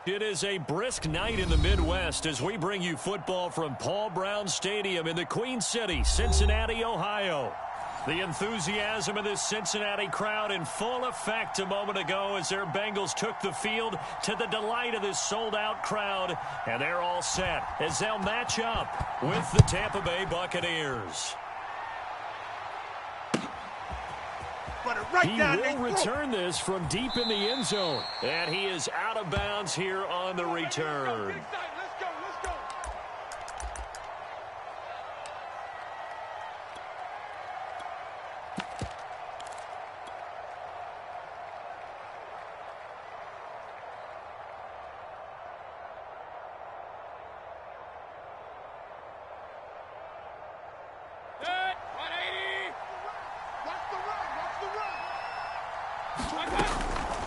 It is a brisk night in the Midwest as we bring you football from Paul Brown Stadium in the Queen City, Cincinnati, Ohio. The enthusiasm of this Cincinnati crowd in full effect a moment ago as their Bengals took the field to the delight of this sold-out crowd. And they're all set as they'll match up with the Tampa Bay Buccaneers. He will return this from deep in the end zone. And he is out of bounds here on the return.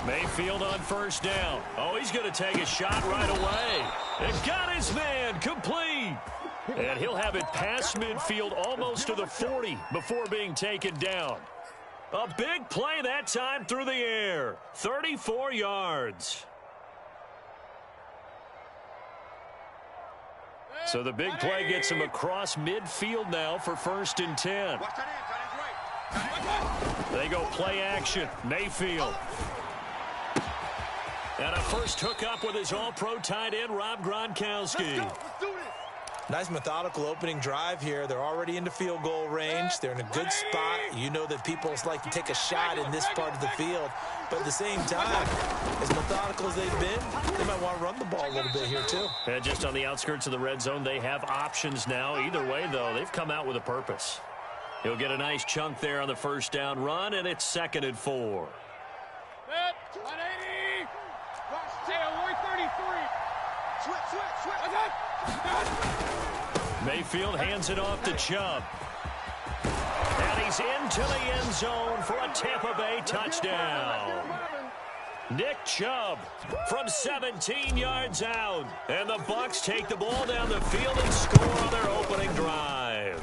Mayfield on first down. Oh, he's going to take a shot right away. And got his man complete. And he'll have it past midfield almost to the 40 before being taken down. A big play that time through the air. 34 yards. So the big play gets him across midfield now for 1st and 10. They go play action. Mayfield. And a first hookup with his all-pro tight end, Rob Gronkowski. Let's do this. Nice methodical opening drive here. They're already into field goal range. They're in a good spot. You know that people like to take a shot in this part of the field. But at the same time, as methodical as they've been, they might want to run the ball a little bit here too. And just on the outskirts of the red zone, they have options now. Either way, though, they've come out with a purpose. He'll get a nice chunk there on the first down run, and it's 2nd and 4. 180. Watch 133. Switch. Mayfield hands it off to Chubb. And he's into the end zone for a Tampa Bay touchdown. Nick Chubb from 17 yards out. And the Bucs take the ball down the field and score on their opening drive.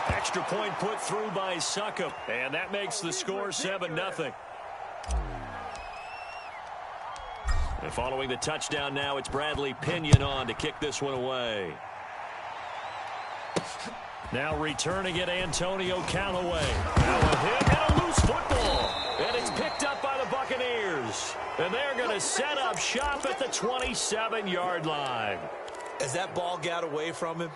Extra point put through by Succop. And that makes the score 7-0. And following the touchdown now, it's Bradley Pinion on to kick this one away. Now returning it, Antonio Callaway. Now a hit and a loose football. And it's picked up by the Buccaneers. And they're going to set up shop at the 27-yard line. As that ball got away from him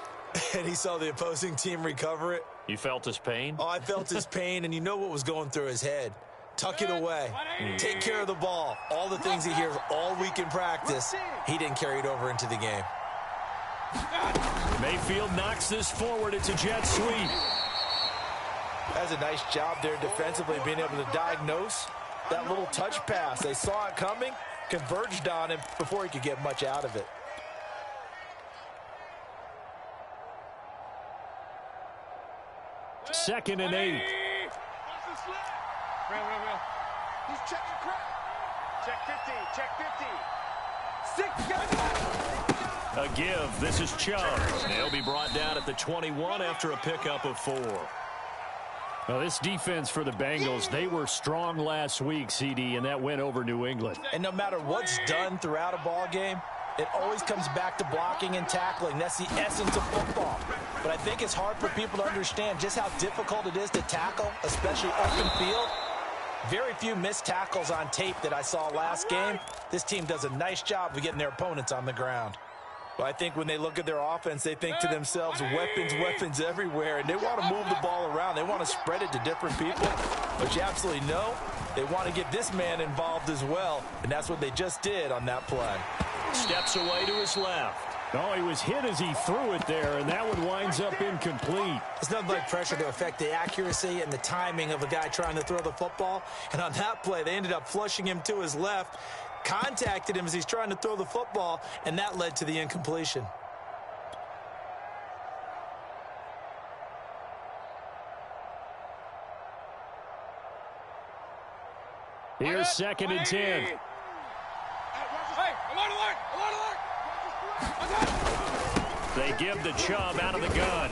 and he saw the opposing team recover it. You felt his pain? Oh, I felt his pain, and you know what was going through his head. Tuck it away. Take care of the ball. All the things he hears all week in practice, he didn't carry it over into the game. Mayfield knocks this forward. It's a jet sweep. That's a nice job there defensively, being able to diagnose that little touch pass. They saw it coming, converged on him before he could get much out of it. Second and 8. He's checking crap. Check 50. 6. A give. This is Chubb. They'll be brought down at the 21 after a pickup of 4. Well, this defense for the Bengals, they were strong last week, CD, and that went over New England. And no matter what's done throughout a ball game, it always comes back to blocking and tackling. That's the essence of football. But I think it's hard for people to understand just how difficult it is to tackle, especially open field. Very few missed tackles on tape that I saw last game. This team does a nice job of getting their opponents on the ground. Well, I think when they look at their offense, they think to themselves, weapons everywhere, and they want to move the ball around. They want to spread it to different people. But you absolutely know they want to get this man involved as well, and that's what they just did on that play. Steps away to his left. Oh, he was hit as he threw it there, and that one winds up incomplete. It's nothing like pressure to affect the accuracy and the timing of a guy trying to throw the football. And on that play, they ended up flushing him to his left, contacted him as he's trying to throw the football, and that led to the incompletion. Here's 2nd and 10. Hey, alert! They give the Chubb out of the gun.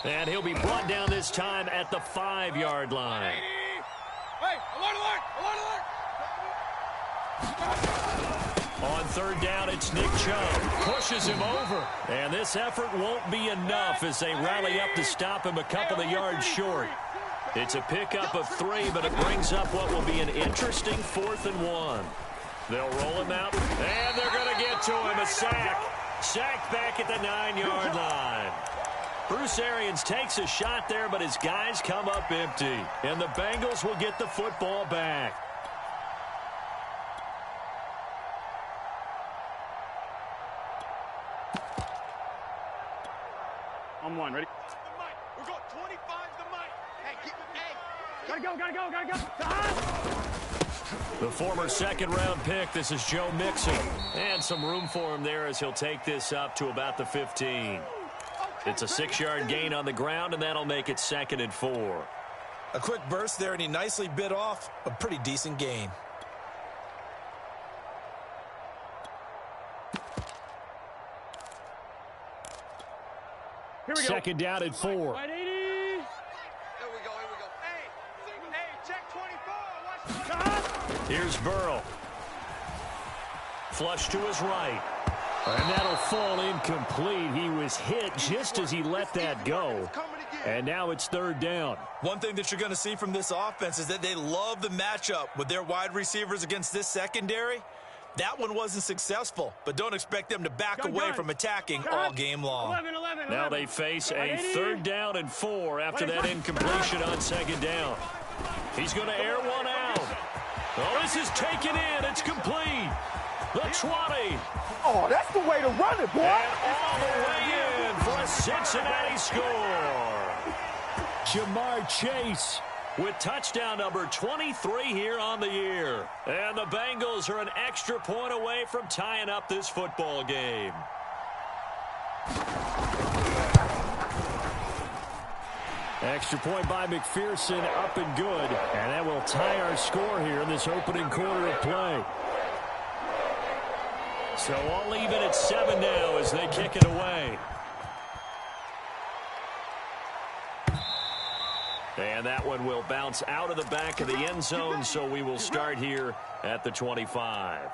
And he'll be brought down this time at the 5-yard line. Hey, alert! On third down, it's Nick Chubb. Pushes him over. And this effort won't be enough as they rally up to stop him a couple of yards short. It's a pickup of 3, but it brings up what will be an interesting 4th and 1. They'll roll him out, and they're going to get to him. A sack. Sacked back at the 9-yard line. Bruce Arians takes a shot there, but his guys come up empty. And the Bengals will get the football back. On one, ready? We got 25 the mic. Hey, keep it. Hey. Gotta go. The former second-round pick, this is Joe Mixon. And some room for him there as he'll take this up to about the 15. It's a 6-yard gain on the ground, and that'll make it 2nd and 4. A quick burst there, and he nicely bit off a pretty decent gain. Here we go. Second down at 4. Right, 80. Here we go. Hey, check 24. Watch. Here's Burrow. Flush to his right. And that'll fall incomplete. He was hit just as he let that go. And now it's 3rd down. One thing that you're going to see from this offense is that they love the matchup with their wide receivers against this secondary. That one wasn't successful, but don't expect them to back away from attacking all game long. 11. Now they face a 3rd down and 4 after that incompletion on 2nd down. He's going to air one out. Oh, this is taken in. It's complete. The 20. Oh, that's the way to run it, boy. And all the way in for a Cincinnati score. Jamar Chase with touchdown number 23 here on the year. And the Bengals are an extra point away from tying up this football game. Extra point by McPherson, up and good. And that will tie our score here in this opening quarter of play. So all even at 7 now as they kick it away. And that one will bounce out of the back of the end zone, so we will start here at the 25.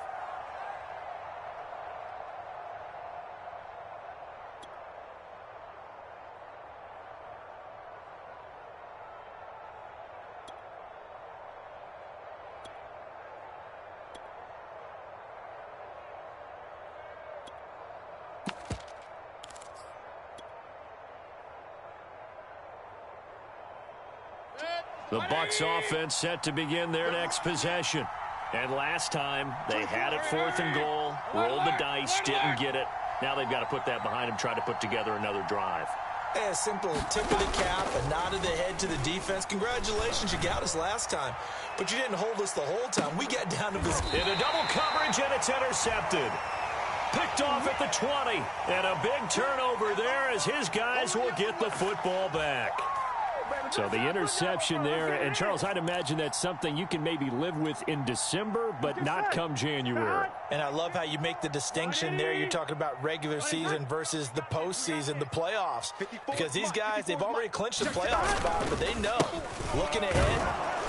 The Bucs offense set to begin their next possession. And last time, they had it 4th and goal, rolled the dice, didn't get it. Now they've got to put that behind them, try to put together another drive. A simple tip of the cap, a nod of the head to the defense. Congratulations, you got us last time. But you didn't hold us the whole time. We got down to this. In a double coverage, and it's intercepted. Picked off at the 20. And a big turnover there as his guys will get the football back. So the interception there, and Charles, I'd imagine that's something you can maybe live with in December, but not come January. And I love how you make the distinction there. You're talking about regular season versus the postseason, the playoffs. Because these guys, they've already clinched the playoff spot, but they know, looking ahead,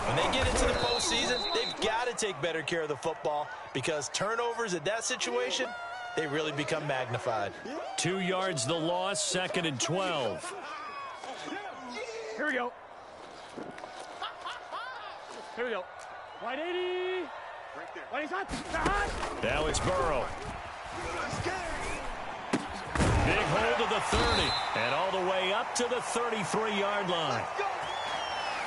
when they get into the postseason, they've got to take better care of the football because turnovers at that situation, they really become magnified. 2 yards the loss, 2nd and 12. Here we go. Here we go. Wide 80. Right there. Wide shot. Now it's Burrow. Big hold of the 30. And all the way up to the 33-yard line.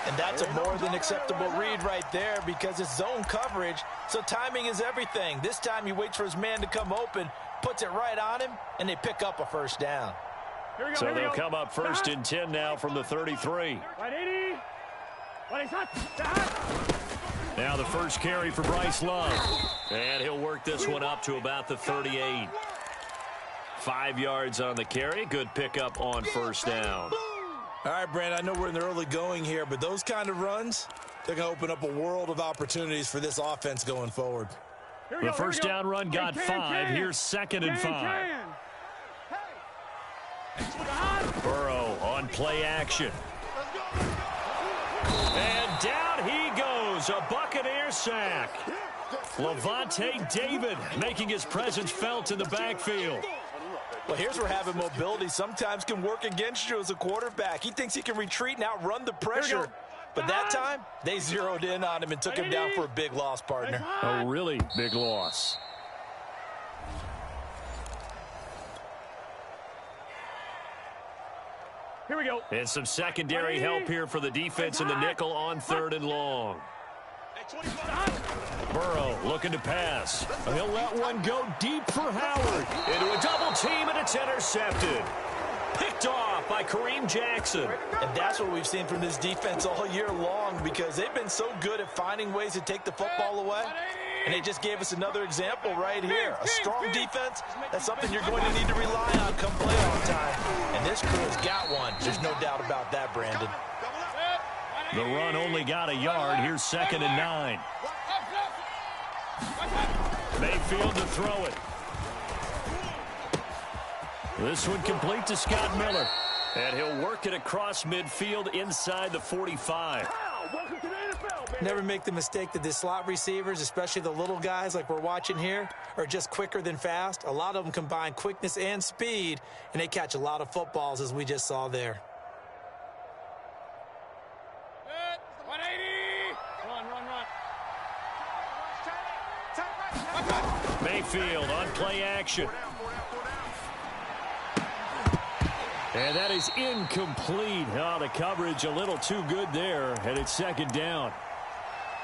And that's a more than acceptable read right there because it's zone coverage, so timing is everything. This time he waits for his man to come open, puts it right on him, and they pick up a 1st down. So they'll come up 1st and 10 now from the 33. Now the first carry for Bryce Love. And he'll work this one up to about the 38. 5 yards on the carry. Good pickup on 1st down. All right, Brand, I know we're in the early going here, but those kind of runs, they're going to open up a world of opportunities for this offense going forward. The first down run got 5. Here's 2nd and 5. Burrow on play action. And down he goes. A Buccaneer sack. Levante David making his presence felt in the backfield. Well, here's where having mobility sometimes can work against you as a quarterback. He thinks he can retreat and outrun the pressure. But that time, they zeroed in on him and took him down for a big loss, partner. A really big loss. Here we go. And some secondary help here for the defense in the nickel on 3rd and long. Burrow looking to pass. He'll let one go deep for Howard. Into a double team, and it's intercepted. Picked off by Kareem Jackson. And that's what we've seen from this defense all year long, because they've been so good at finding ways to take the football away. And they just gave us another example right here. A strong defense, that's something you're going to need to rely on come playoff time. And this crew has got one. There's no doubt about that, Brandon. The run only got a yard. Here's 2nd and 9. Mayfield to throw it. This one complete to Scott Miller. And he'll work it across midfield inside the 45. Welcome to the NFL, baby. Never make the mistake that the slot receivers, especially the little guys like we're watching here, are just quicker than fast. A lot of them combine quickness and speed, and they catch a lot of footballs, as we just saw there. 180. Run. Mayfield on play action. And that is incomplete. Oh, the coverage a little too good there, and it's 2nd down.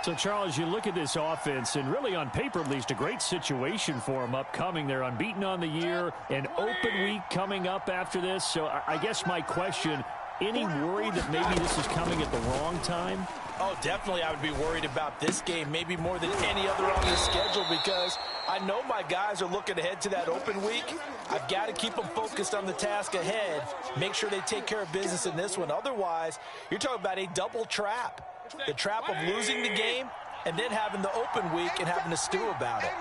So, Charles, you look at this offense, and really on paper at least a great situation for them upcoming. They're unbeaten on the year, an open week coming up after this. So I guess my question, any worry that maybe this is coming at the wrong time? Oh, definitely I would be worried about this game, maybe more than any other on the schedule, because I know my guys are looking ahead to that open week. I've got to keep them focused on the task ahead, make sure they take care of business in this one. Otherwise, you're talking about a double trap. The trap of losing the game and then having the open week and having to stew about it.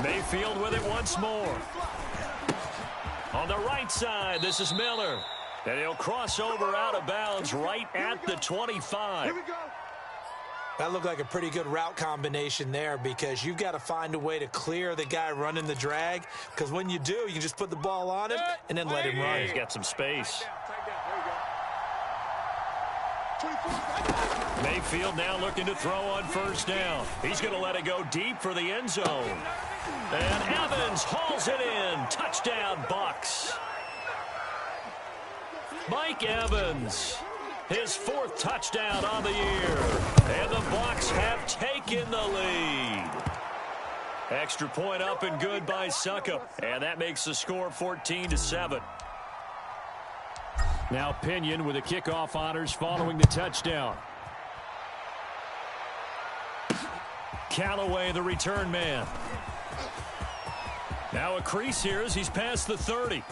Mayfield with it once more. On the right side, this is Miller. And he'll cross over out of bounds right at the 25. That looked like a pretty good route combination there, because you've got to find a way to clear the guy running the drag, because when you do, you can just put the ball on him and then let him run. He's got some space. Mayfield now looking to throw on 1st down. He's going to let it go deep for the end zone. And Evans hauls it in. Touchdown, Bucs. Mike Evans, his 4th touchdown on the year. And the Bucs have taken the lead. Extra point up and good by Suckup. And that makes the score 14-7. Now Pinion with the kickoff honors following the touchdown. Callaway, the return man. Now a crease here as he's past the 30.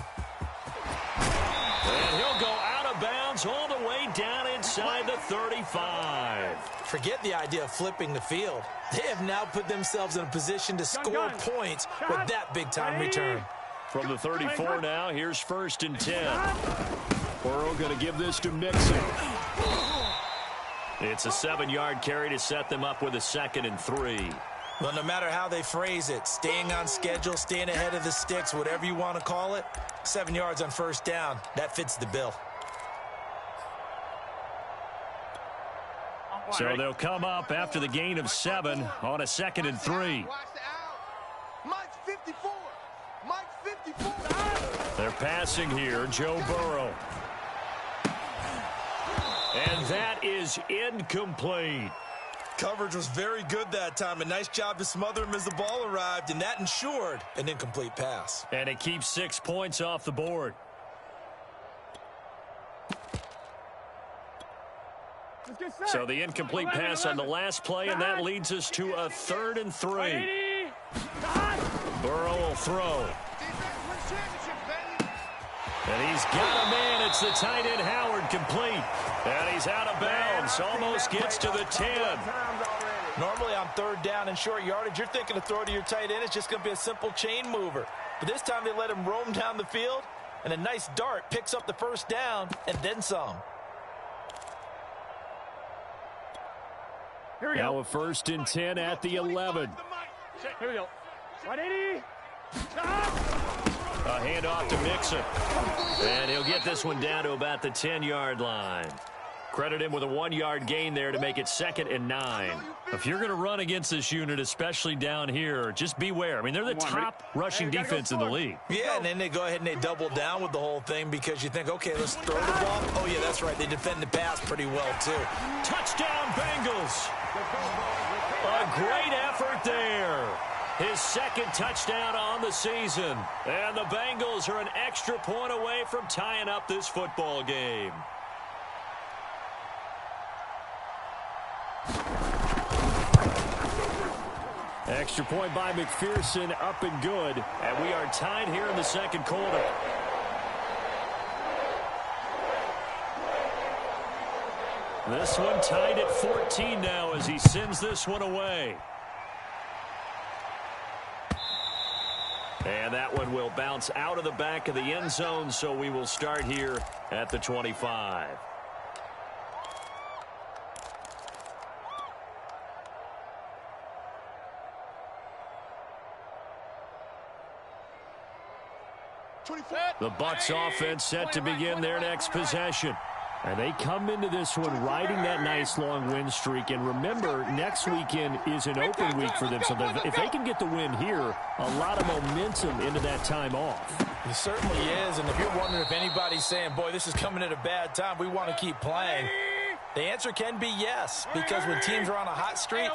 And he'll go out of bounds all the way down inside the 35. Forget the idea of flipping the field. They have now put themselves in a position to score points with that big-time return. From the 34 now, here's 1st and 10. Burrow going to give this to Mixon. It's a 7-yard carry to set them up with a 2nd and 3. Well, no matter how they phrase it, staying on schedule, staying ahead of the sticks, whatever you want to call it, 7 yards on 1st down, that fits the bill. So they'll come up after the gain of 7 on a 2nd and 3. Mike's 54. Mike's 54. They're passing here, Joe Burrow. And that is incomplete. Coverage was very good that time. A nice job to smother him as the ball arrived, and that ensured an incomplete pass. And it keeps 6 points off the board. So the incomplete pass on the last play, and that leads us to a 3rd and 3. Burrow will throw. And he's got a man. It's the tight end Howard, complete. And he's out of bounds. Almost gets to the 10. Normally on 3rd down and short yardage, you're thinking to throw to your tight end. It's just going to be a simple chain mover. But this time they let him roam down the field, and a nice dart picks up the 1st down and then some. Now a 1st and 10 at the 11. Here we go. 180. A handoff to Mixon. And he'll get this one down to about the 10-yard line. Credit him with a 1-yard gain there to make it 2nd and 9. If you're going to run against this unit, especially down here, just beware. I mean, they're the top rushing defense in the league. Yeah, and then they go ahead and they double down with the whole thing because you think, okay, let's throw the ball. Oh, yeah, that's right. They defend the pass pretty well, too. Touchdown, Bengals. A great effort there. His 2nd touchdown on the season. And the Bengals are an extra point away from tying up this football game. Extra point by McPherson, up and good. And we are tied here in the 2nd quarter. This one tied at 14 now as he sends this one away. And that one will bounce out of the back of the end zone, so we will start here at the 25. The Bucs offense set to begin their next possession. And they come into this one riding that nice long win streak. And remember, next weekend is an open week for them. So if they can get the win here, a lot of momentum into that time off. It certainly is. And if you're wondering if anybody's saying, boy, this is coming at a bad time, we want to keep playing, the answer can be yes. Because when teams are on a hot streak,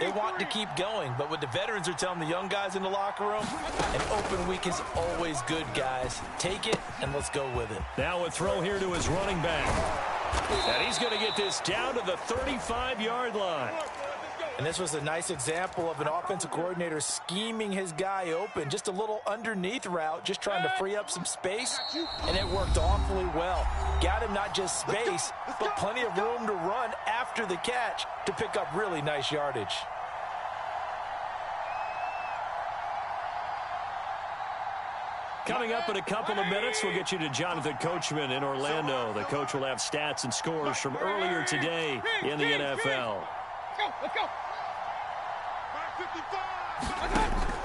they want to keep going. But what the veterans are telling the young guys in the locker room, an open week is always good, guys. Take it, and let's go with it. Now a throw here to his running back. And he's going to get this down to the 35-yard line. And this was a nice example of an offensive coordinator scheming his guy open. Just a little underneath route, just trying to free up some space. And it worked awfully well. Got him not just space, but plenty of room to run after the catch to pick up really nice yardage. Coming up in a couple of minutes, we'll get you to Jonathan Coachman in Orlando. The coach will have stats and scores from earlier today in the NFL. Let's go.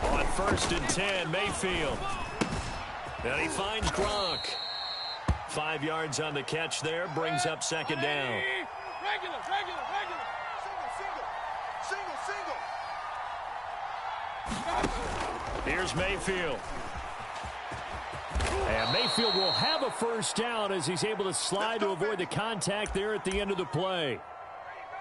On 1st and 10, Mayfield. And he finds Gronk. 5 yards on the catch there, brings up 2nd down. Regular. Single. Here's Mayfield. And Mayfield will have a 1st down as he's able to slide to avoid the contact there at the end of the play.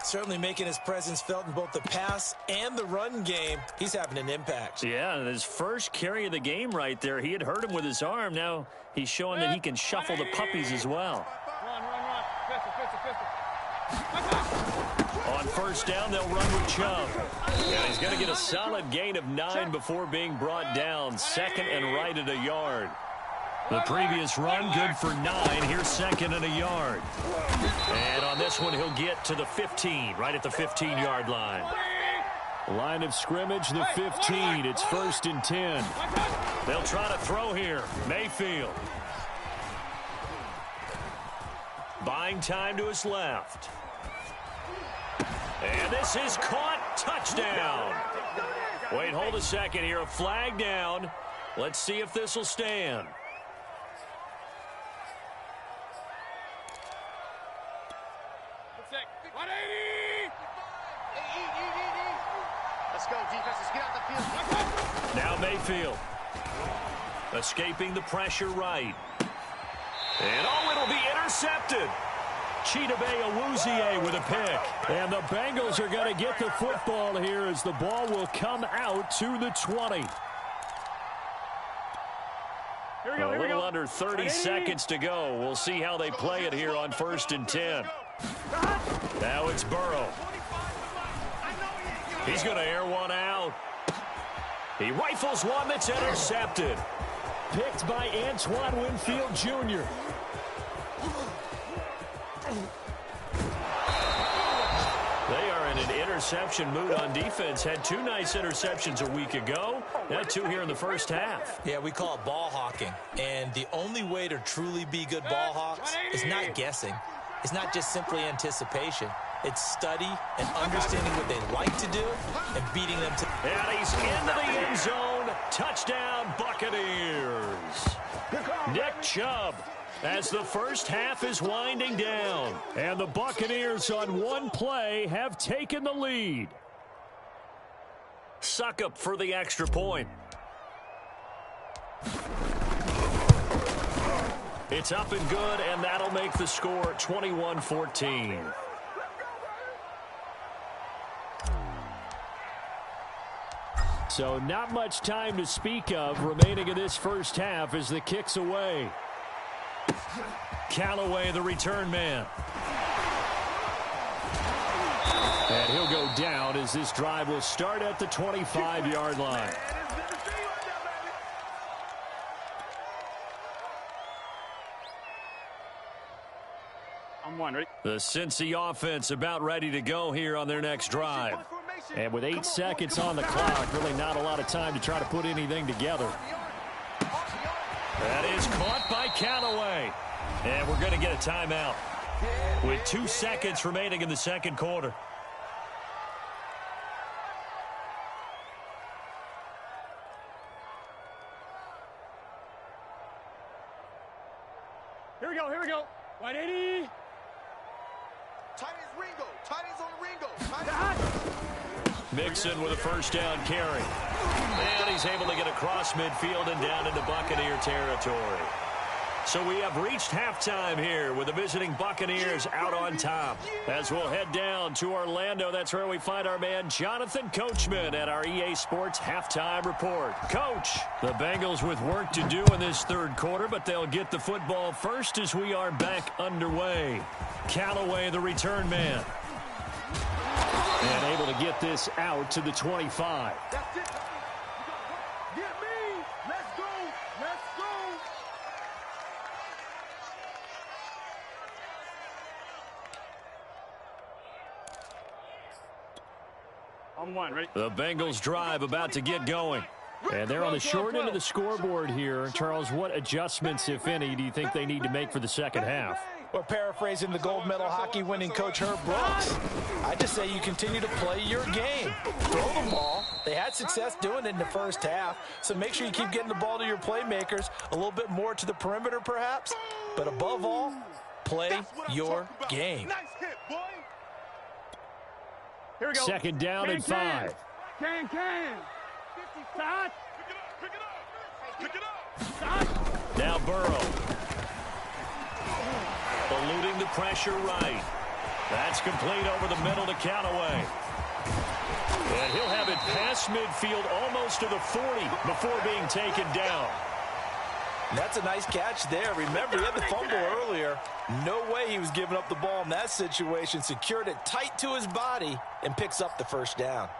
Certainly making his presence felt in both the pass and the run game. He's having an impact. Yeah, his first carry of the game right there. He had hurt him with his arm. Now he's showing that he can shuffle the puppies as well. Run. Pistol. On 1st down, they'll run with Chubb. And he's going to get a solid gain of 9 before being brought down. 2nd and right at a yard. The previous run, good for 9. Here's 2nd and a yard. And on this one, he'll get to the 15, right at the 15-yard line. Line of scrimmage, the 15. It's 1st and 10. They'll try to throw here. Mayfield. Buying time to his left. And this is caught. Touchdown. Wait, hold a second here. A flag down. Let's see if this will stand. Let's go, defense. Let's get out the field. Now Mayfield. Escaping the pressure right. And it'll be intercepted. Chidobe Awuzie with a pick. And the Bengals are going to get the football here as the ball will come out to the 20. A little under 30 seconds to go. We'll see how they play it here on 1st and 10. Now it's Burrow. He's going to air one out. He rifles one that's intercepted. Picked by Antoine Winfield Jr. They are in an interception mood on defense. Had 2 nice interceptions a week ago. Had 2 here in the first half. Yeah, we call it ball hawking. And the only way to truly be good ball hawks is not guessing. is not just simply anticipation. It's study and understanding what they like to do and beating them to. And he's into the end zone. Touchdown, Buccaneers. Nick Chubb, as the first half is winding down. And the Buccaneers on one play have taken the lead. Suckup for the extra point. It's up and good, and that'll make the score 21-14. So not much time to speak of remaining in this first half as the kick's away. Callaway, the return man. And he'll go down as this drive will start at the 25-yard line. I'm one, ready? The Cincy offense about ready to go here on their next drive. And with 8 seconds on the clock, really not a lot of time to try to put anything together. That is caught by Callaway. And we're going to get a timeout with 2 seconds remaining in the second quarter. Here we go, here we go. 180. Tight is Ringo. Tight is on Ringo. Mixon with a first down carry. And he's able to get across midfield and down into Buccaneer territory. So we have reached halftime here with the visiting Buccaneers out on top. As we'll head down to Orlando, that's where we find our man Jonathan Coachman at our EA Sports Halftime Report. Coach, the Bengals with work to do in this third quarter, but they'll get the football first as we are back underway. Callaway, the return man. And able to get this out to the 25. That's it. Get me. Let's go. Let's go. I'm one, ready? The Bengals drive about to get going. And they're on the short end of the scoreboard here. Charles, what adjustments, if any, do you think they need to make for the second half? Well, paraphrasing the gold medal hockey winning coach Herb Brooks, I just say you continue to play your game. Throw the ball. They had success doing it in the first half, so make sure you keep getting the ball to your playmakers, a little bit more to the perimeter perhaps, but above all, play your game. Nice hit, boy. Here we go. Second down and 5. Can. Start. Pick it up. Pick it up. Start. Now Burrow. Eluding the pressure right. That's complete over the middle to Callaway. And he'll have it past midfield almost to the 40 before being taken down. That's a nice catch there. Remember, he had the fumble earlier. No way he was giving up the ball in that situation. Secured it tight to his body and picks up the first down.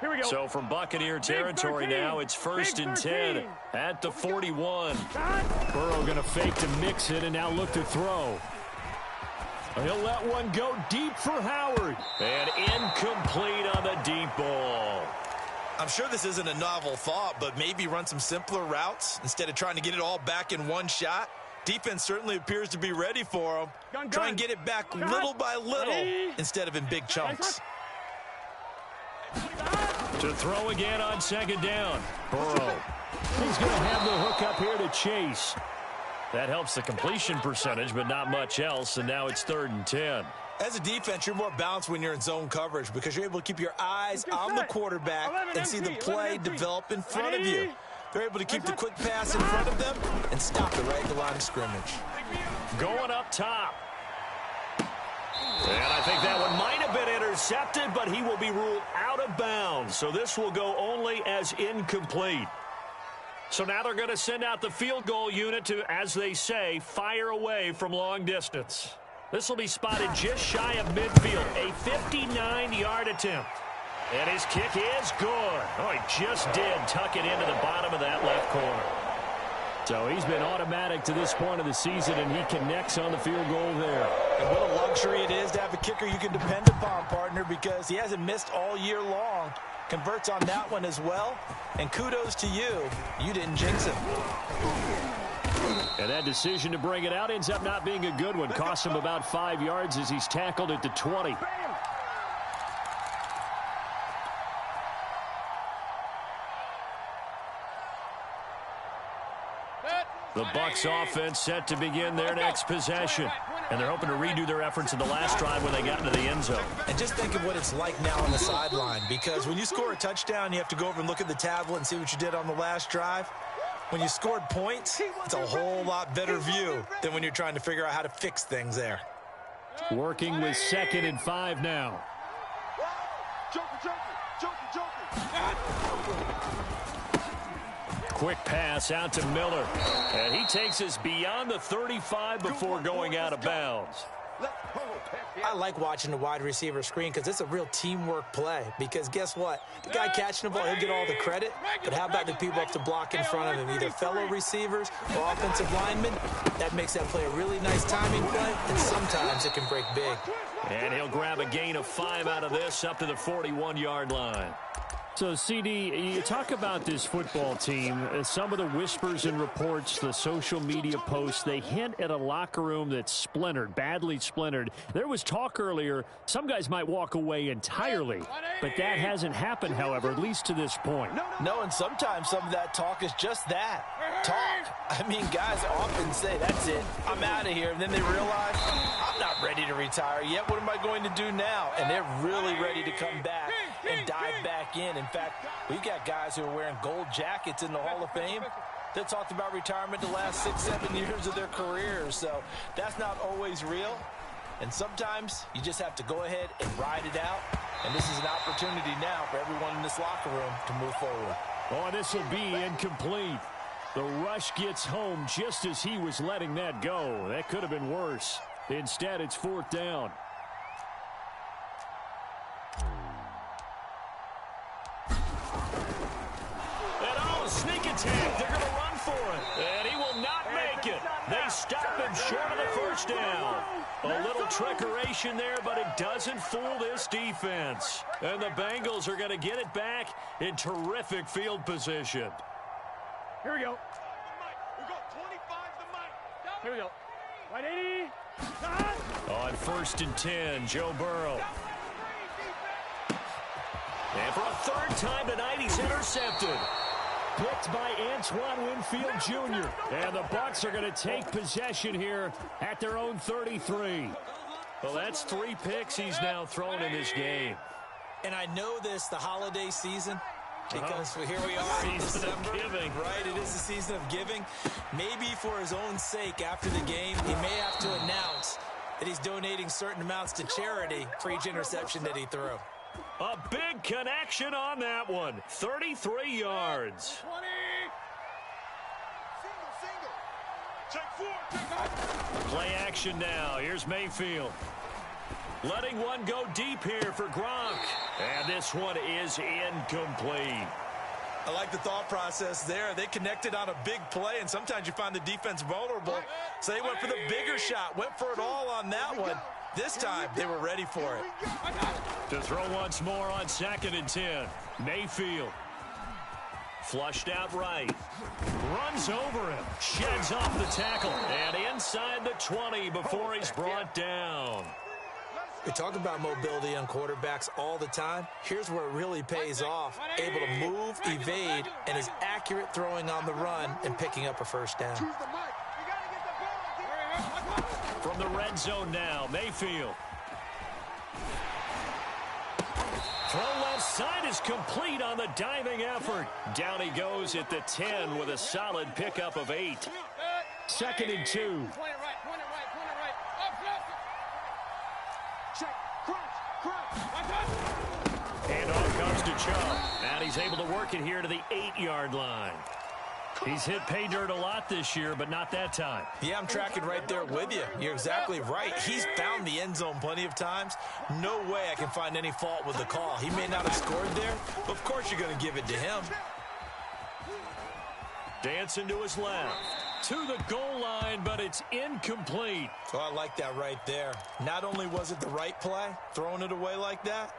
Here we go. So from Buccaneer territory now, it's first and 10 at the 41. Burrow going to fake to mix it and now look to throw. He'll let one go deep for Howard. And incomplete on the deep ball. I'm sure this isn't a novel thought, but maybe run some simpler routes instead of trying to get it all back in one shot. Defense certainly appears to be ready for him. Try and get it back little by little instead of in big chunks. To throw again on second down. Burrow. He's going to have the hook up here to Chase. That helps the completion percentage, but not much else, and now it's 3rd and 10. As a defense, you're more balanced when you're in zone coverage because you're able to keep your eyes on the quarterback and see the play develop in front of you. They're able to keep the quick pass in front of them and stop it right at the line of scrimmage. Going up top. And I think that one might have been intercepted, but he will be ruled out of bounds. So this will go only as incomplete. So now they're going to send out the field goal unit to, as they say, fire away from long distance. This will be spotted just shy of midfield, a 59-yard attempt. And his kick is good. Oh, he just did tuck it into the bottom of that left corner. So he's been automatic to this point of the season, and he connects on the field goal there. And what a luxury it is to have a kicker you can depend upon, partner, because he hasn't missed all year long. Converts on that one as well. And kudos to you. You didn't jinx him. And that decision to bring it out ends up not being a good one. Costs him about 5 yards as he's tackled at the 20. The Bucs offense set to begin their next possession. And they're hoping to redo their efforts in the last drive when they got into the end zone. And just think of what it's like now on the sideline, because when you score a touchdown, you have to go over and look at the tablet and see what you did on the last drive. When you scored points, it's a whole lot better view than when you're trying to figure out how to fix things there. Working with 2nd and 5 now. Quick pass out to Miller. And he takes us beyond the 35 before going out of bounds. I like watching the wide receiver screen because it's a real teamwork play. Because guess what? The guy catching the ball, he'll get all the credit. But how about the people up to block in front of him? Either fellow receivers or offensive linemen. That makes that play a really nice timing play. And sometimes it can break big. And he'll grab a gain of 5 out of this up to the 41-yard line. So, CD, you talk about this football team, some of the whispers and reports, the social media posts, they hint at a locker room that's splintered, badly splintered. There was talk earlier, some guys might walk away entirely, but that hasn't happened, however, at least to this point. No, and sometimes some of that talk is just that, talk. I mean, guys often say, that's it, I'm out of here, and then they realize, I'm not ready to retire yet, what am I going to do now? And they're really ready to come back and dive back in. In fact, we've got guys who are wearing gold jackets in the Hall of Fame that talked about retirement the last 6-7 years of their careers. So that's not always real. And sometimes you just have to go ahead and ride it out. And this is an opportunity now for everyone in this locker room to move forward. Oh, this will be incomplete. The rush gets home just as he was letting that go. That could have been worse. Instead, it's 4th down. Sneak attack. They're going to run for it. And he will not make it. They stop him short of the first down. A little trickeration there, but it doesn't fool this defense. And the Bengals are going to get it back in terrific field position. Here we go. Here we go. 180. On 1st and 10, Joe Burrow. And for a 3rd time tonight, he's intercepted. Picked by Antoine Winfield Jr. And the Bucs are going to take possession here at their own 33. Well, that's 3 picks he's now thrown in this game. And I know this, the holiday season, because here we are in December. Giving. Right, it is the season of giving. Maybe for his own sake after the game, he may have to announce that he's donating certain amounts to charity for each interception that he threw. A big connection on that one. 33 yards. 20. Single. Play action now. Here's Mayfield. Letting one go deep here for Gronk. And this one is incomplete. I like the thought process there. They connected on a big play, and sometimes you find the defense vulnerable. So they went for the bigger shot, went for it all on that one. This time, they were ready for it. To throw once more on 2nd and 10. Mayfield. Flushed out right. Runs over him. Sheds off the tackle. And inside the 20 before he's brought down. We talk about mobility on quarterbacks all the time. Here's where it really pays off. Able to move, evade, and is accurate throwing on the run and picking up a 1st down. From the red zone now, Mayfield. Throw left side is complete on the diving effort. Down he goes at the 10 with a solid pickup of 8. 2nd and 2. Point it right. Check. Crunch. And off comes to Chubb. And he's able to work it here to the 8-yard line. He's hit pay dirt a lot this year, but not that time. Yeah, I'm tracking right there with you. You're exactly right. He's found the end zone plenty of times. No way I can find any fault with the call. He may not have scored there, but of course you're going to give it to him. Dancing to his left. To the goal line, but it's incomplete. So I like that right there. Not only was it the right play, throwing it away like that,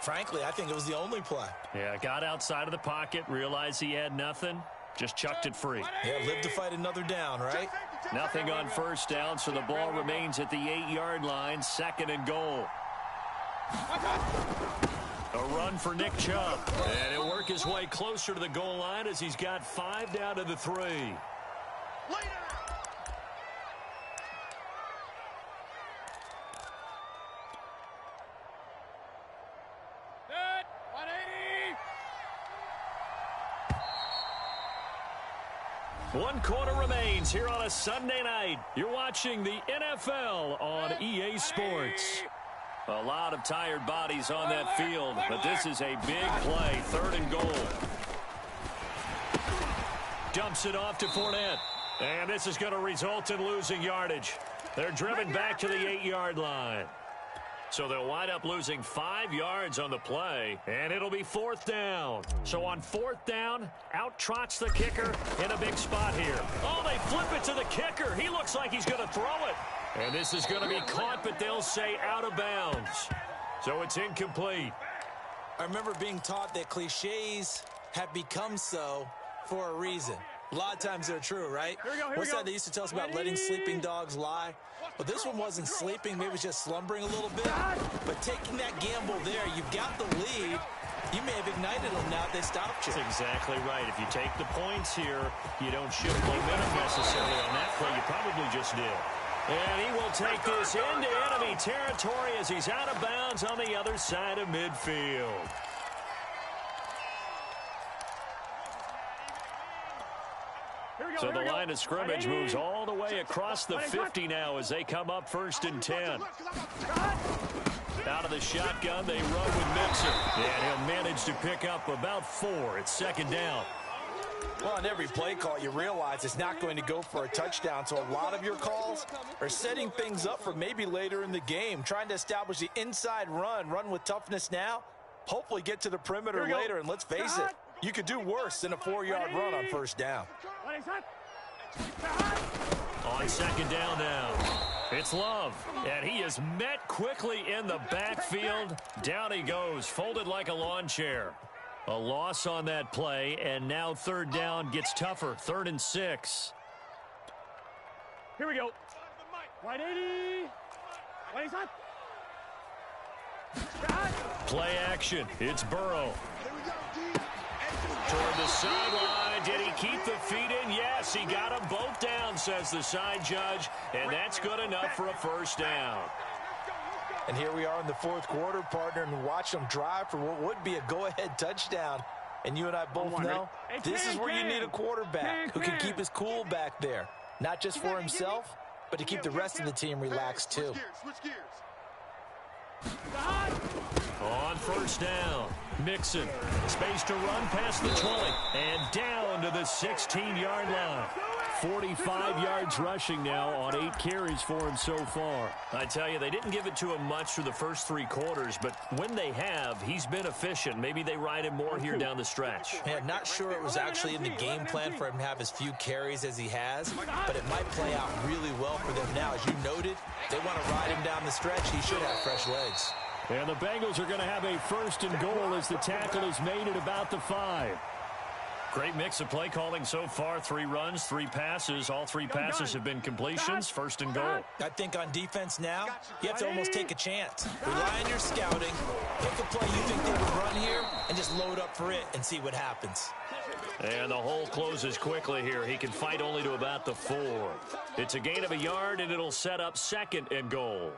frankly, I think it was the only play. Yeah, got outside of the pocket, realized he had nothing. Just chucked it free. Yeah, live to fight another down, right? Nothing on first down, so the ball remains at the 8-yard line, 2nd and goal. A run for Nick Chubb. And he'll work his way closer to the goal line as he's got 5 down to the 3. One quarter remains here on a Sunday night. You're watching the NFL on EA Sports. A lot of tired bodies on that field, but this is a big play. 3rd and goal. Dumps it off to Fournette. And this is going to result in losing yardage. They're driven back to the 8-yard line. So they'll wind up losing 5 yards on the play, and it'll be 4th down. So on 4th down, out trots the kicker in a big spot here. Oh, they flip it to the kicker. He looks like he's going to throw it. And this is going to be caught, but they'll say out of bounds. So it's incomplete. I remember being taught that cliches have become so for a reason. A lot of times they're true, right? What's that they used to tell us about letting sleeping dogs lie? Well, this one wasn't sleeping. Maybe it was just slumbering a little bit. But taking that gamble there, you've got the lead. You may have ignited them now if they stopped you. That's exactly right. If you take the points here, you don't shift momentum necessarily on that play. You probably just did. And he will take this into enemy territory as he's out of bounds on the other side of midfield. So the line of scrimmage moves all the way across the 50 now as they come up 1st and 10. Out of the shotgun, they run with Mixon. And he'll manage to pick up about 4. It's 2nd down. Well, on every play call, you realize it's not going to go for a touchdown. So a lot of your calls are setting things up for maybe later in the game, trying to establish the inside run with toughness now, hopefully get to the perimeter later. And let's face it, you could do worse than a 4-yard run on 1st down. On 2nd down now, it's Love, and he is met quickly in the backfield. Down he goes, folded like a lawn chair. A loss on that play, and now 3rd down gets tougher. 3rd and 6. Here we go. 180. 180. Play action. It's Burrow. Toward the sideline. Did he keep the feet in? Yes, he got them both down, says the side judge. And that's good enough for a 1st down. And here we are in the 4th quarter, partner, and watch them drive for what would be a go-ahead touchdown. And you and I both know this is where you need a quarterback who can keep his cool back there. Not just for himself, but to keep the rest of the team relaxed too. On 1st down, Mixon. Space to run past the 20 and down to the 16-yard line. 45 yards rushing now on 8 carries for him so far. I tell you, they didn't give it to him much through the first 3 quarters, but when they have, he's been efficient. Maybe they ride him more here down the stretch. Yeah, not sure it was actually in the game plan for him to have as few carries as he has, but it might play out really well for them now. As you noted, they want to ride him down the stretch. He should have fresh legs. And the Bengals are going to have a 1st and goal as the tackle is made at about the 5. Great mix of play calling so far. 3 runs, 3 passes. All 3 passes have been completions. 1st and goal. I think on defense now, you have to almost take a chance. Rely on your scouting. Pick a play you think they would run here and just load up for it and see what happens. And the hole closes quickly here. He can fight only to about the 4. It's a gain of a yard, and it'll set up 2nd and goal.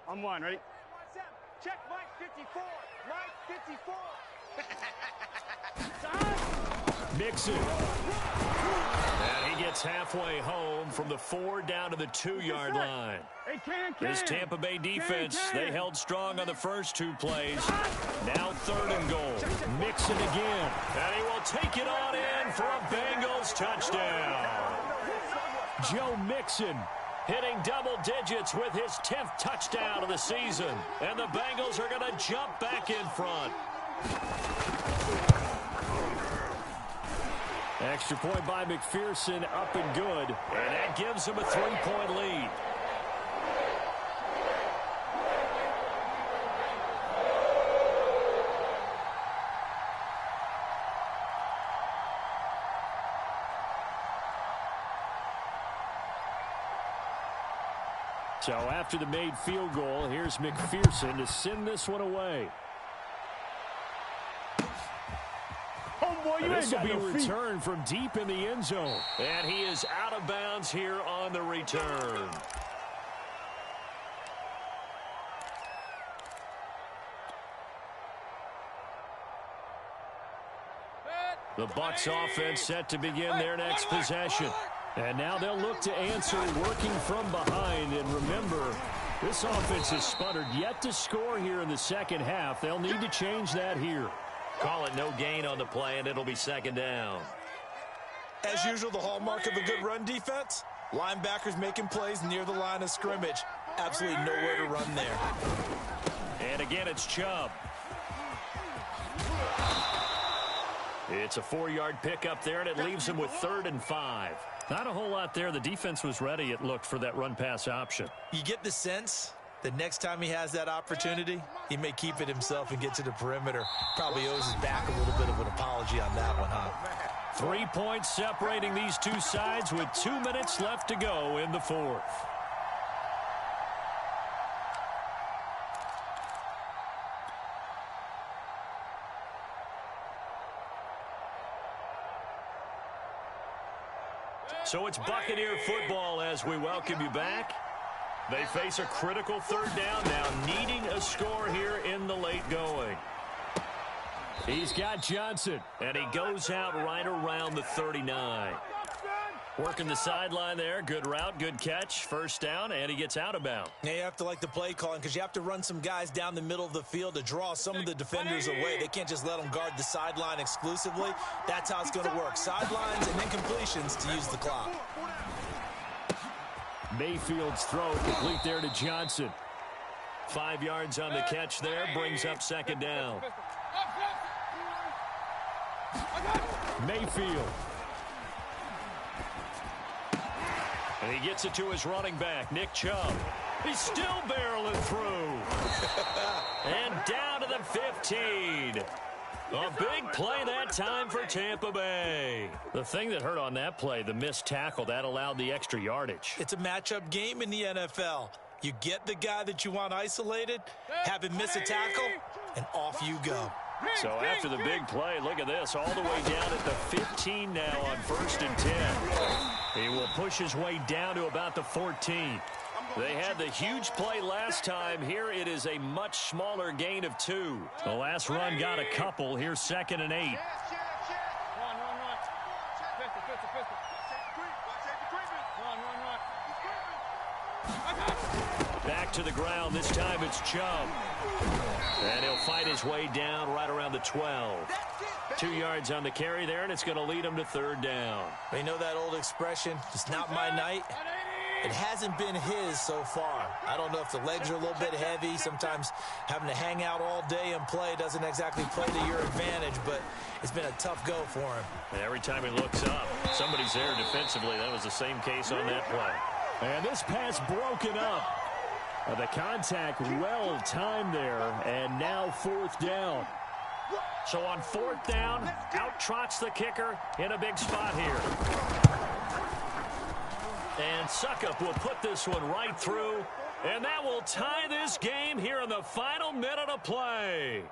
On 1, ready? Check Mike 54. Mike 54. Mixon. And he gets halfway home from the 4 down to the 2-yard line. This Tampa Bay defense, they held strong on the first 2 plays. Now 3rd and goal. Mixon again. And he will take it on in for a Bengals touchdown. Joe Mixon hitting double digits with his 10th touchdown of the season. And the Bengals are going to jump back in front. Extra point by McPherson, up and good. And that gives them a 3-point lead. So after the made field goal, here's McPherson to send this one away. This will be returned from deep in the end zone. And he is out of bounds here on the return. The Bucs offense set to begin their next possession. And now they'll look to answer working from behind. And remember, this offense has sputtered yet to score here in the second half. They'll need to change that here. Call it no gain on the play, and it'll be second down. As usual, the hallmark of a good run defense, linebackers making plays near the line of scrimmage. Absolutely nowhere to run there. And again, it's Chubb. It's a 4-yard pickup there, and it leaves him with 3rd and 5. Not a whole lot there. The defense was ready, it looked, for that run-pass option. You get the sense that next time he has that opportunity, he may keep it himself and get to the perimeter. Probably owes his back a little bit of an apology on that one, huh? 3 points separating these two sides with 2 minutes left to go in the fourth. So it's Buccaneer football as we welcome you back. They face a critical 3rd down now, needing a score here in the late going. He's got Johnson, and he goes out right around the 39. Working the sideline there. Good route, good catch. 1st down, and he gets out of bounds. Yeah, you have to like the play calling because you have to run some guys down the middle of the field to draw some of the defenders away. They can't just let them guard the sideline exclusively. That's how it's going to work. Sidelines and then completions to use the clock. Mayfield's throw complete there to Johnson. 5 yards on the catch there, brings up 2nd down. Mayfield. And he gets it to his running back, Nick Chubb. He's still barreling through. And down to the 15. A big play that time for Tampa Bay. The thing that hurt on that play, the missed tackle, that allowed the extra yardage. It's a matchup game in the NFL. You get the guy that you want isolated, have him miss a tackle, and off you go. So after the big play, look at this, all the way down at the 15 now on 1st and 10. He will push his way down to about the 14. They had the huge play last time. Here it is a much smaller gain of 2. The last run got a couple. Here's 2nd and 8. Back to the ground. This time it's Chubb. And he'll fight his way down right around the 12. 2 yards on the carry there, and it's going to lead him to 3rd down. You know that old expression, it's not my night? It hasn't been his so far. I don't know if the legs are a little bit heavy. Sometimes having to hang out all day and play doesn't exactly play to your advantage, but it's been a tough go for him. And every time he looks up, somebody's there defensively. That was the same case on that play. And this pass broken up. The contact well timed there, and now 4th down. So on 4th down, out trots the kicker in a big spot here. And Suckup will put this one right through, and that will tie this game here in the final minute of play.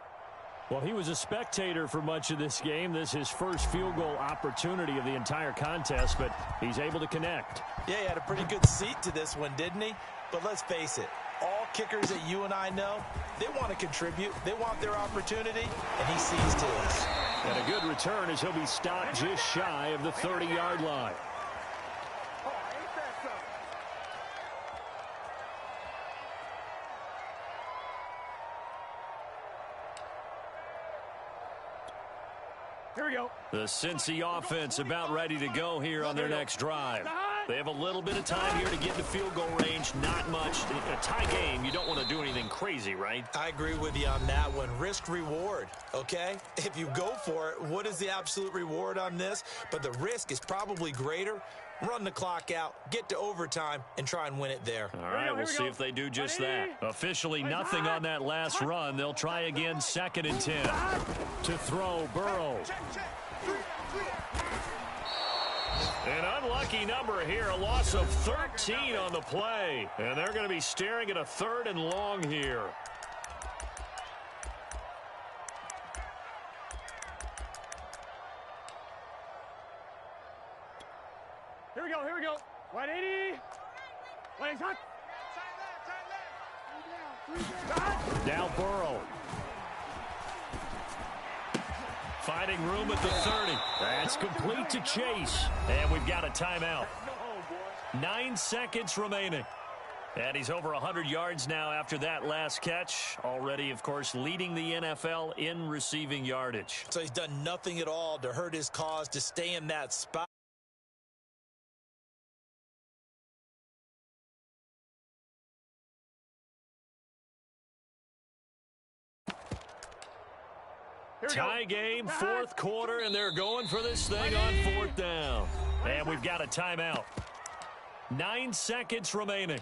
Well, he was a spectator for much of this game. This is his first field goal opportunity of the entire contest, but he's able to connect. Yeah, he had a pretty good seat to this one, didn't he? But let's face it, all kickers that you and I know, they want to contribute. They want their opportunity, and he seized his. And a good return as he'll be stopped just shy of the 30-yard line. Here we go. The Cincy offense about ready to go here on their next drive. They have a little bit of time here to get to field goal range. Not much. In a tie game, you don't want to do anything crazy, right? I agree with you on that one. Risk reward, okay? If you go for it, what is the absolute reward on this? But the risk is probably greater. Run the clock out, get to overtime, and try and win it there. All right, we'll see if they do just that. Officially nothing on that last run. They'll try again, 2nd and 10. To throw, Burrow. An unlucky number here, a loss of 13 on the play. And they're going to be staring at a 3rd and long here. Here we go, here we go. 180. Legs hot. Now Burrow. Finding room at the 30. That's complete to Chase. And we've got a timeout. 9 seconds remaining. And he's over 100 yards now after that last catch. Already, of course, leading the NFL in receiving yardage. So he's done nothing at all to hurt his cause to stay in that spot. Tie game, 4th quarter, and they're going for this thing on 4th down. And we've got a timeout. 9 seconds remaining.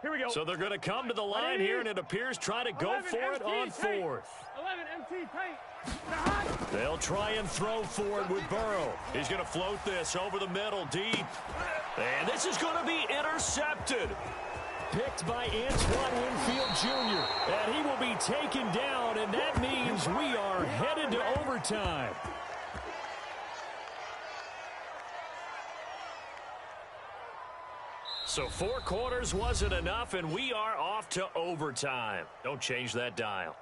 Here we go. So they're going to come to the line here, and it appears try to go for it on 4th. 11 MT tight. They'll try and throw for it with Burrow. He's going to float this over the middle, deep. And this is going to be intercepted. Picked by Antoine Winfield Jr. And he will be taken down, and that means we are headed to overtime. So 4 quarters wasn't enough, and we are off to overtime. Don't change that dial.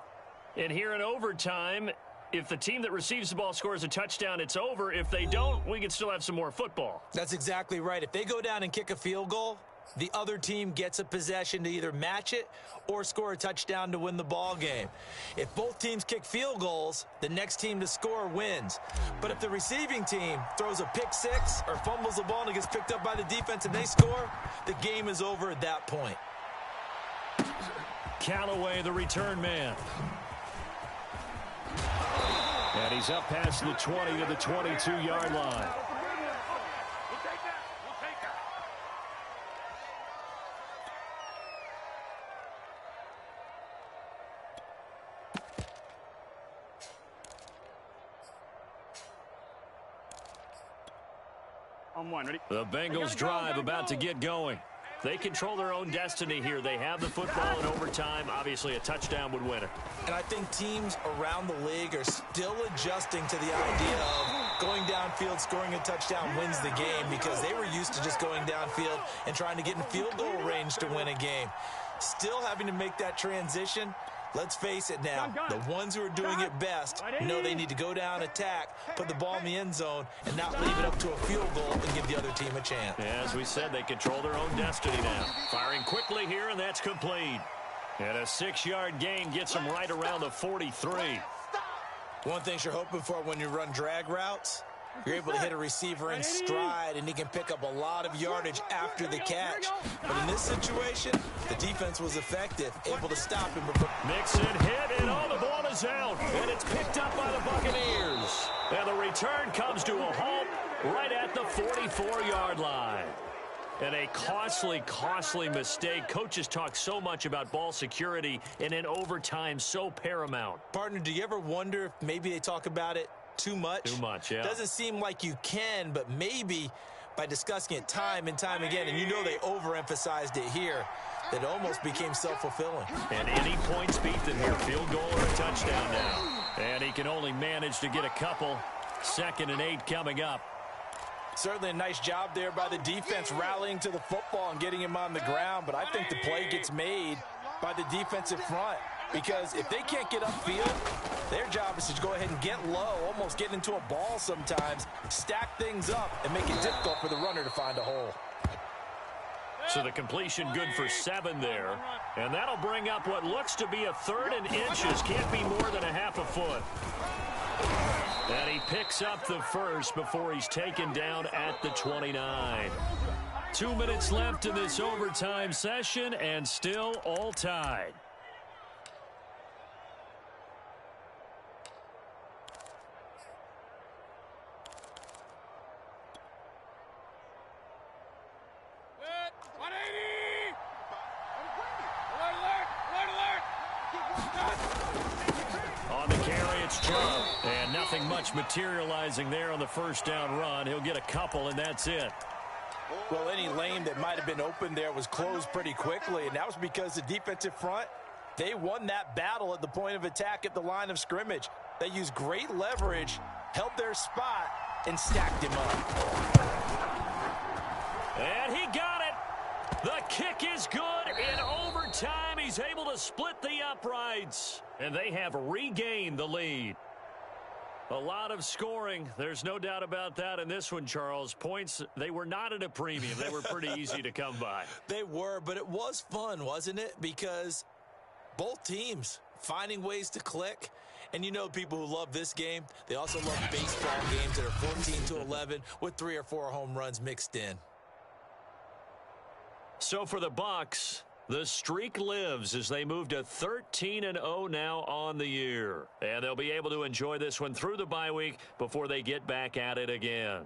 And here in overtime, if the team that receives the ball scores a touchdown, it's over. If they don't, we can still have some more football. That's exactly right. If they go down and kick a field goal, the other team gets a possession to either match it or score a touchdown to win the ball game. If both teams kick field goals, the next team to score wins. But if the receiving team throws a pick six or fumbles the ball and it gets picked up by the defense and they score, the game is over at that point. Callaway, the return man. And he's up past the 20 to the 22-yard line. On 1, ready? The Bengals drive about to get going. They control their own destiny here. They have the football in overtime. Obviously, a touchdown would win it. And I think teams around the league are still adjusting to the idea of going downfield, scoring a touchdown wins the game, because they were used to just going downfield and trying to get in field goal range to win a game. Still having to make that transition. Let's face it now, the ones who are doing it best know they need to go down, attack, put the ball in the end zone, and not leave it up to a field goal and give the other team a chance. Yeah, as we said, they control their own destiny now. Firing quickly here, and that's complete. And a 6-yard gain gets them right around the 43. One thing you're hoping for when you run drag routes, you're able to hit a receiver in stride, and he can pick up a lot of yardage after the catch. But in this situation, the defense was effective, able to stop him. Mixon hit, and the ball is out. And it's picked up by the Buccaneers. And the return comes to a halt right at the 44-yard line. And a costly, costly mistake. Coaches talk so much about ball security, and in overtime, so paramount. Partner, do you ever wonder if maybe they talk about it too much? Too much, yeah. Doesn't seem like you can, but maybe by discussing it time and time again, and you know they overemphasized it here, that it almost became self-fulfilling. And any points beat them here, field goal or a touchdown now. And he can only manage to get a couple. 2nd and 8 coming up. Certainly a nice job there by the defense rallying to the football and getting him on the ground, but I think the play gets made by the defensive front, because if they can't get upfield, their job is to go ahead and get low, almost get into a ball sometimes, stack things up, and make it difficult for the runner to find a hole. So the completion good for 7 there. And that'll bring up what looks to be a 3rd and inches. Can't be more than a half a foot. And he picks up the first before he's taken down at the 29. 2 minutes left in this overtime session, and still all tied. Nothing much materializing there on the first down run. He'll get a couple, and that's it. Well, any lane that might have been open there was closed pretty quickly, and that was because the defensive front, they won that battle at the point of attack at the line of scrimmage. They used great leverage, held their spot, and stacked him up. And he got it. The kick is good. In overtime, he's able to split the uprights. And they have regained the lead. A lot of scoring. There's no doubt about that in this one, Charles. Points, they were not at a premium. They were pretty easy to come by. They were, but it was fun, wasn't it? Because both teams finding ways to click. And you know people who love this game, they also love baseball games that are 14-11 with 3 or 4 home runs mixed in. So for the Bucs, the streak lives as they move to 13-0 now on the year. And they'll be able to enjoy this one through the bye week before they get back at it again.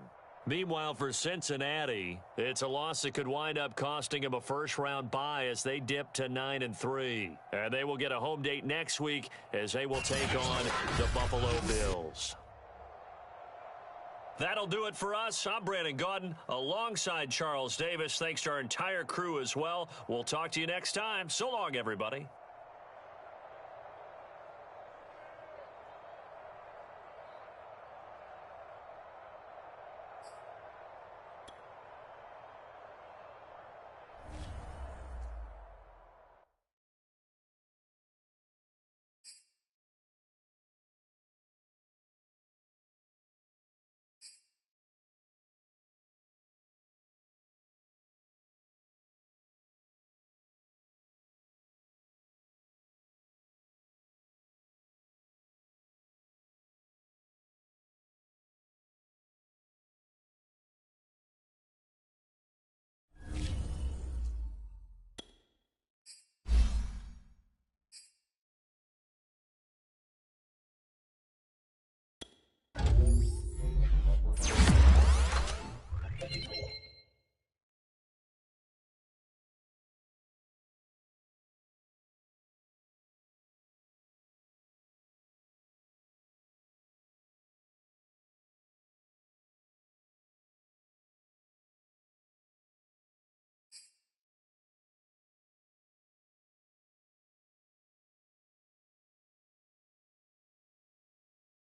Meanwhile, for Cincinnati, it's a loss that could wind up costing them a first-round bye as they dip to 9-3. And they will get a home date next week as they will take on the Buffalo Bills. That'll do it for us. I'm Brandon Gaudin alongside Charles Davis. Thanks to our entire crew as well. We'll talk to you next time. So long, everybody.